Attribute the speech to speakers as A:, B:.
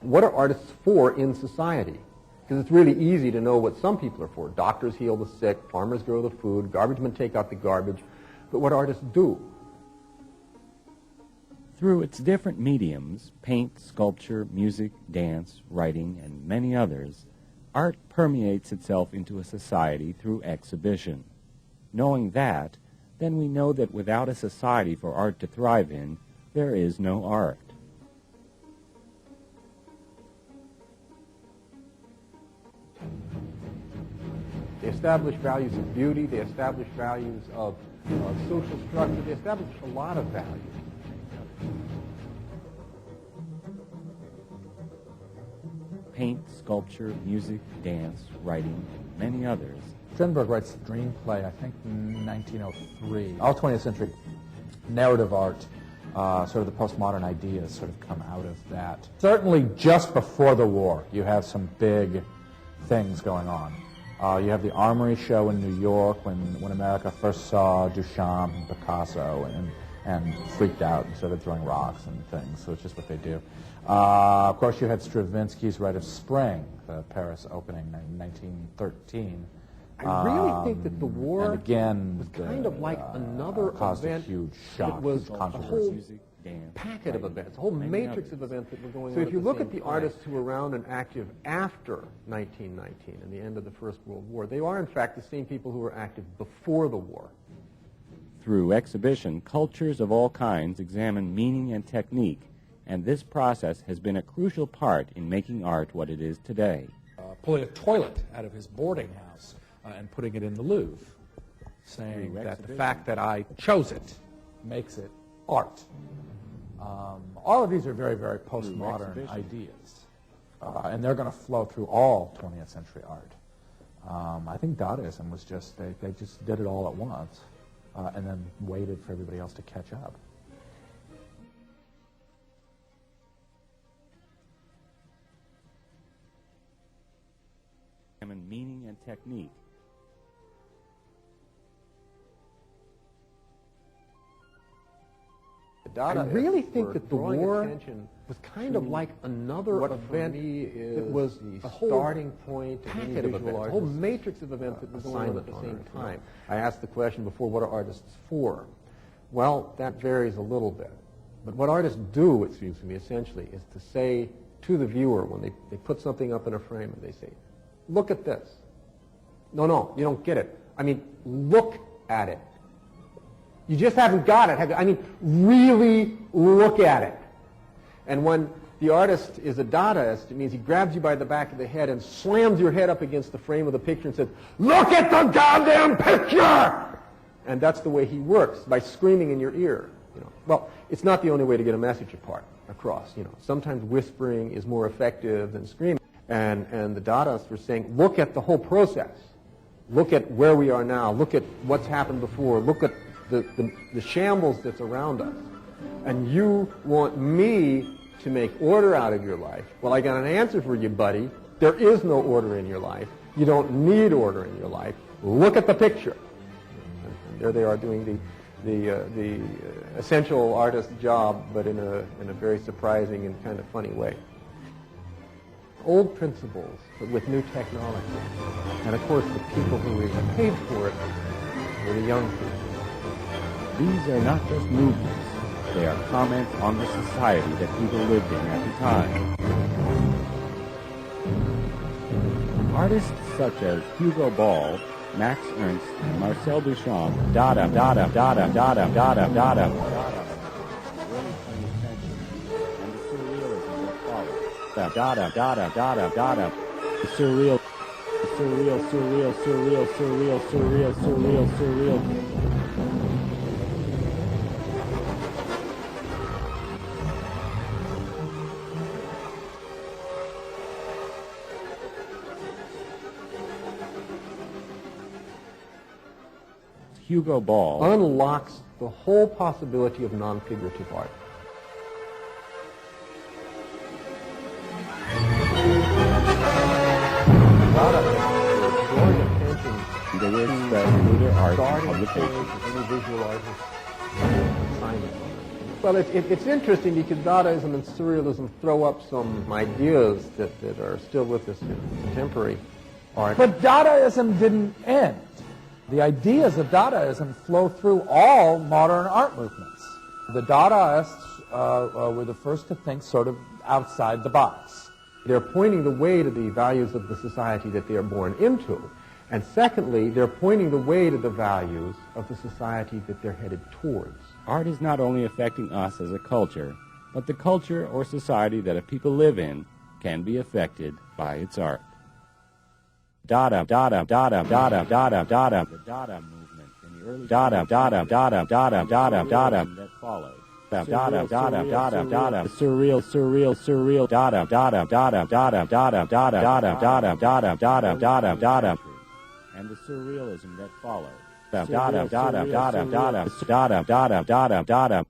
A: what are artists for in society? Because it's really easy to know what some people are for. Doctors heal the sick, farmers grow the food, garbage men take out the garbage. But what artists do?
B: Through its different mediums, paint, sculpture, music, dance, writing, and many others, art permeates itself into a society through exhibition. Knowing that, then we know that without a society for art to thrive in, there is no art.
A: They establish values of beauty, they establish values of social structure, they establish a lot of values.
B: Paint, sculpture, music, dance, writing, and many others.
C: Strindberg writes a screenplay, I think, in 1903. All 20th century narrative art, sort of the postmodern ideas sort of come out of that. Certainly just before the war, you have some big things going on. You have the Armory show in New York when America first saw Duchamp and Picasso and freaked out and started throwing rocks and things, so it's just what they do. Of course, you had Stravinsky's Rite of Spring, the Paris opening in 1913.
A: I really think that the war
C: and again,
A: was kind of like another
C: caused
A: event.
C: A huge shock,
A: it was
C: huge
A: a
C: controversy.
A: whole
B: Music, dance,
A: packet of
B: writing,
A: events, a whole matrix of events that were going on. So if you look at the artists who were around and active after 1919 and the end of the First World War, they are in fact the same people who were active before the war.
B: Through exhibition, cultures of all kinds examine meaning and technique, and this process has been a crucial part in making art what it is today.
C: Pulling a toilet out of his boarding house and putting it in the Louvre, saying that the fact that I chose it makes it art. All of these are very, very postmodern ideas, and they're going to flow through all 20th century art. I think Dadaism was just, they just did it all at once and then waited for everybody else to catch up.
B: And meaning and technique.
A: I really think that the war was kind of like another event that was the starting point, packet of events, a whole matrix of events that was going on at the same time. I asked the question before, what are artists for? Well, that varies a little bit. But what artists do, it seems to me, essentially, is to say to the viewer when they put something up in a frame and they say, look at this. No, you don't get it. I mean, look at it. You just haven't got it, have you? I mean, really look at it. And when the artist is a Dadaist, it means he grabs you by the back of the head and slams your head up against the frame of the picture and says, look at the goddamn picture! And that's the way he works, by screaming in your ear. You know. Well, it's not the only way to get a message across. You know. Sometimes whispering is more effective than screaming. And the Dadaists were saying, look at the whole process. Look at where we are now. Look at what's happened before. Look at the shambles that's around us. And you want me to make order out of your life. Well, I got an answer for you, buddy. There is no order in your life. You don't need order in your life. Look at the picture. And there they are doing the essential artist job, but in a very surprising and kind of funny way. Old principles, but with new technology. And of course, the people who really paid for it were the young people.
B: These are not just movements. They are comments on the society that people lived in at the time. Artists such as Hugo Ball, Max Ernst, and Marcel Duchamp, Dada, Dada, Dada, Dada, Dada, Dada, and the surrealism that followed. Dada, Dada, Dada, Dada, the surreal, surreal, surreal, surreal, surreal, surreal, surreal, surreal. Hugo Ball
A: unlocks the whole possibility of non-figurative art. Drawing attention
B: they were expressed through their art and
A: starting
B: publications.
A: any visual artist signing. Well, it's interesting because Dadaism and Surrealism throw up some ideas that are still with us in contemporary art.
C: But Dadaism didn't end. The ideas of Dadaism flow through all modern art movements. The Dadaists were the first to think sort of outside the box.
A: They're pointing the way to the values of the society that they are born into. And secondly, they're pointing the way to the values of the society that they're headed towards.
B: Art is not only affecting us as a culture, but the culture or society that a people live in can be affected by its art. Dada, Dada, Dada, Dada, Dada, Dada. The Dada movement in the early Dada, Dada, Dada, Dada, Dada, Dada that followed. Dada, Dada, Dada, Dada. Surreal, surreal, surreal. Dada, Dada, Dada, Dada, Dada, Dada, Dada, Dada, Dada, Dada, Dada, Dada. And the surrealism that followed. Dada, Dada, Dada, Dada, Dada, Dada, Dada, Dada.